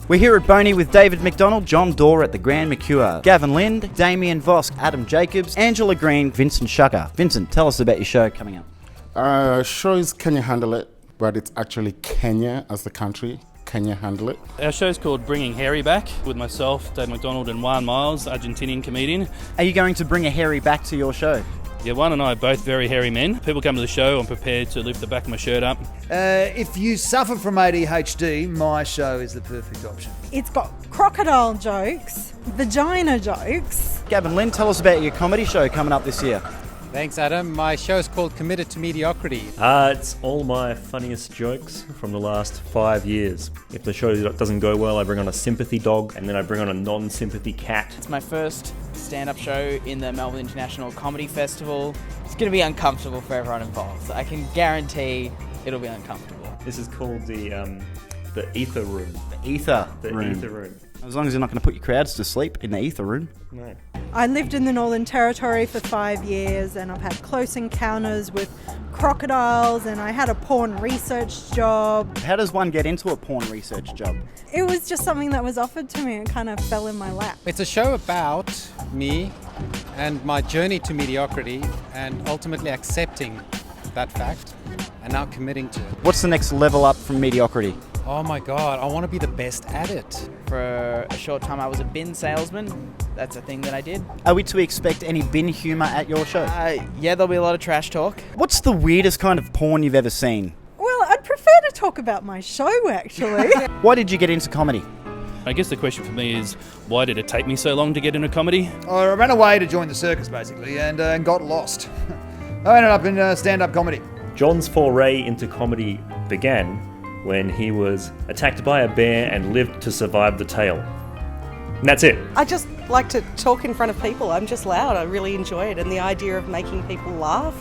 We're here at Boney with David McDonald, John Dore at the Grand Mercure, Gavin Lind, Damien Vosk, Adam Jacobs, Angela Green, Vincent Shaka. Vincent, tell us about your show coming up. Show is Can You Handle It? But it's actually Kenya as the country. Can you handle it? Our show's called Bringing Harry Back with myself, Dave McDonald and Juan Miles, Argentinian comedian. Are you going to bring a Harry back to your show? Yeah, Juan and I are both very hairy men. People come to the show, I'm prepared to lift the back of my shirt up. If you suffer from ADHD, my show is the perfect option. It's got crocodile jokes, vagina jokes. Gavin Lind, tell us about your comedy show coming up this year. Thanks, Adam. My show is called Committed to Mediocrity. It's all my funniest jokes from the last 5 years. If the show doesn't go well, I bring on a sympathy dog, and then I bring on a non-sympathy cat. It's my first stand-up show in the Melbourne International Comedy Festival. It's going to be uncomfortable for everyone involved. I can guarantee it'll be uncomfortable. This is called the ether room. The ether room. As long as you're not going to put your crowds to sleep in the ether room. No. I lived in the Northern Territory for 5 years and I've had close encounters with crocodiles and I had a porn research job. How does one get into a porn research job? It was just something that was offered to me and kind of fell in my lap. It's a show about me and my journey to mediocrity and ultimately accepting that fact and now committing to it. What's the next level up from mediocrity? Oh my God, I want to be the best at it. For a short time I was a bin salesman. That's a thing that I did. Are we to expect any bin humour at your show? Yeah, there'll be a lot of trash talk. What's the weirdest kind of porn you've ever seen? Well, I'd prefer to talk about my show actually. Why did you get into comedy? I guess the question for me is, why did it take me so long to get into comedy? I ran away to join the circus, basically, and got lost. I ended up in stand-up comedy. John's foray into comedy began when he was attacked by a bear and lived to survive the tale. And that's it. I just like to talk in front of people. I'm just loud. I really enjoy it. And the idea of making people laugh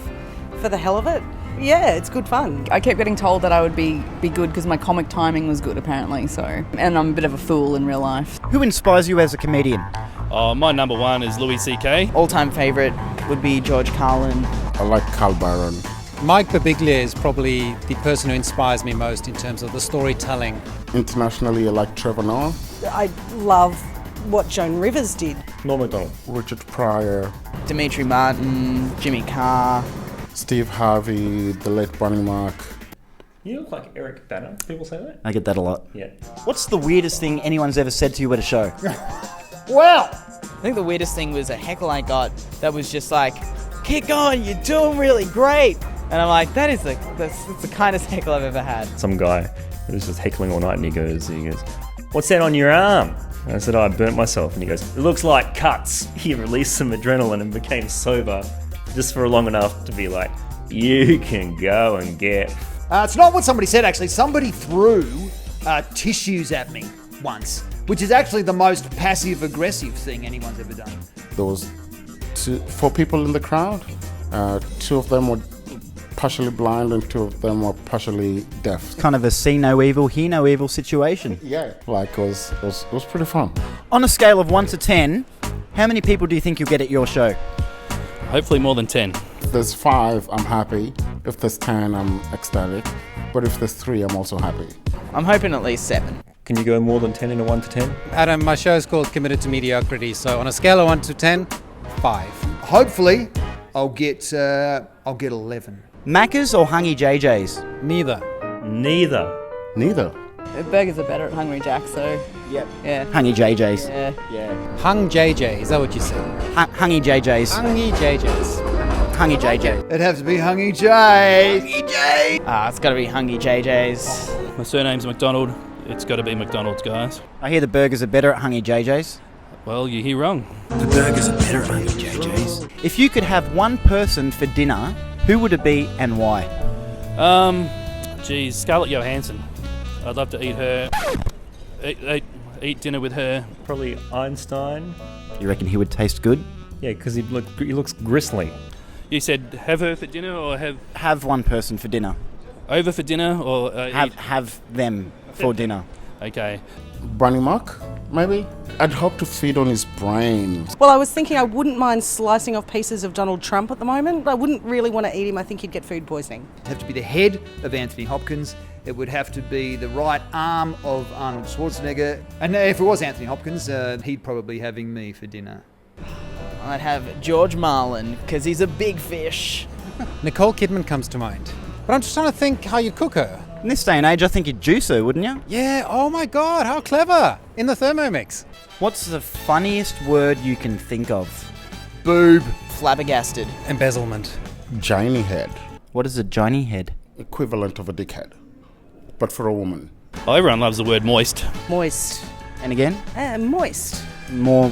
for the hell of it, yeah, it's good fun. I kept getting told that I would be good because my comic timing was good apparently, and I'm a bit of a fool in real life. Who inspires you as a comedian? My number one is Louis C.K. All-time favourite would be George Carlin. I like Carl Byron. Mike Birbiglia is probably the person who inspires me most in terms of the storytelling. Internationally, I like Trevor Noah. I love what Joan Rivers did. Norm Macdonald. Richard Pryor. Dimitri Martin, Jimmy Carr. Steve Harvey, the late Bonnie Mark. You look like Eric Banner. People say that? I get that a lot. Yeah. What's the weirdest thing anyone's ever said to you at a show? Well, I think the weirdest thing was a heckle I got that was just like, "Keep going, you're doing really great." And I'm like, that's the kindest heckle I've ever had. Some guy was just heckling all night and he goes, "What's that on your arm?" And I said, "I burnt myself." And he goes, "It looks like cuts." He released some adrenaline and became sober just for long enough to be like, "You can go and get..." it's not what somebody said, actually. Somebody threw tissues at me once, which is actually the most passive-aggressive thing anyone's ever done. There was 4 people in the crowd. 2 of them were partially blind and 2 of them were partially deaf. Kind of a see no evil, hear no evil situation. Yeah, like it was pretty fun. On a scale of 1 to 10, how many people do you think you'll get at your show? Hopefully more than 10. If there's 5, I'm happy. If there's 10, I'm ecstatic. But if there's 3, I'm also happy. I'm hoping at least 7. Can you go more than 10 in a 1 to 10? Adam, my show is called Committed to Mediocrity. So on a scale of 1 to 10, 5. Hopefully, I'll get 11. Macca's or Hungry JJ's? Neither. Neither. Burgers are better at Hungry Jack, so Yep. yeah. Hungry JJ's. Yeah. Hung JJ, is that what you said? Hungry JJ's. Hungy JJ's. Hungry JJ. It'd have to be Hungy J. It's got to be Hungry JJ's. My surname's McDonald. It's got to be McDonald's, guys. I hear the burgers are better at Hungry JJ's. Well, you hear wrong. The burgers are better at Hungry JJ's. If you could have one person for dinner, who would it be and why? Scarlett Johansson. I'd love to eat her. Eat dinner with her. Probably Einstein. You reckon he would taste good? Yeah, because he looks gristly. You said have her for dinner or Have one person for dinner. over for dinner or Have them for dinner. Okay. Bonnie Mark, maybe? I'd hope to feed on his brain. Well, I was thinking I wouldn't mind slicing off pieces of Donald Trump at the moment, but I wouldn't really want to eat him. I think he'd get food poisoning. It'd have to be the head of Anthony Hopkins It would have to be the right arm of Arnold Schwarzenegger. And if it was Anthony Hopkins, he'd probably having me for dinner. I'd have George Marlin, because he's a big fish. Nicole Kidman comes to mind. But I'm just trying to think how you'd cook her. In this day and age, I think you'd juice her, wouldn't you? Yeah, oh my god, how clever! In the Thermomix. What's the funniest word you can think of? Boob. Flabbergasted. Embezzlement. Giny head. What is a Johnny head? Equivalent of a dickhead. But for a woman. Oh, everyone loves the word moist. Moist. And again? Moist. More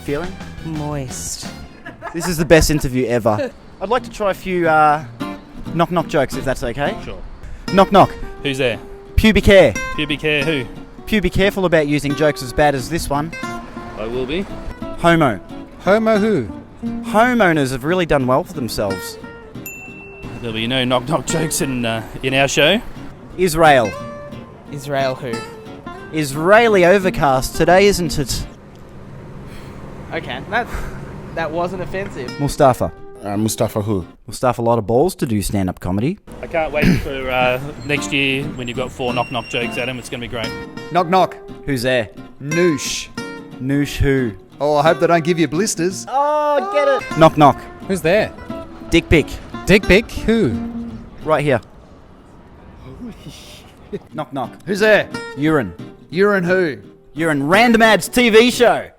feeling? Moist. This is the best interview ever. I'd like to try a few knock-knock jokes, if that's okay. Sure. Knock-knock. Who's there? Pubic hair. Pubic hair who? Be careful about using jokes as bad as this one. I will be. Homo. Homo who? Homeowners have really done well for themselves. There'll be no knock-knock jokes in our show. Israel. Israel who? Israeli overcast today, isn't it? Okay, that wasn't offensive. Mustafa. Mustafa who? Mustafa, a lot of balls to do stand-up comedy. I can't wait for next year when you've got 4 knock-knock jokes, Adam. It's going to be great. Knock knock. Who's there? Noosh. Noosh who? Oh, I hope they don't give you blisters. Oh, get it. Knock knock. Who's there? Dick pic. Dick pic who? Right here. Knock knock. Who's there? Urine. Urine who? Urine. Random Ads TV show.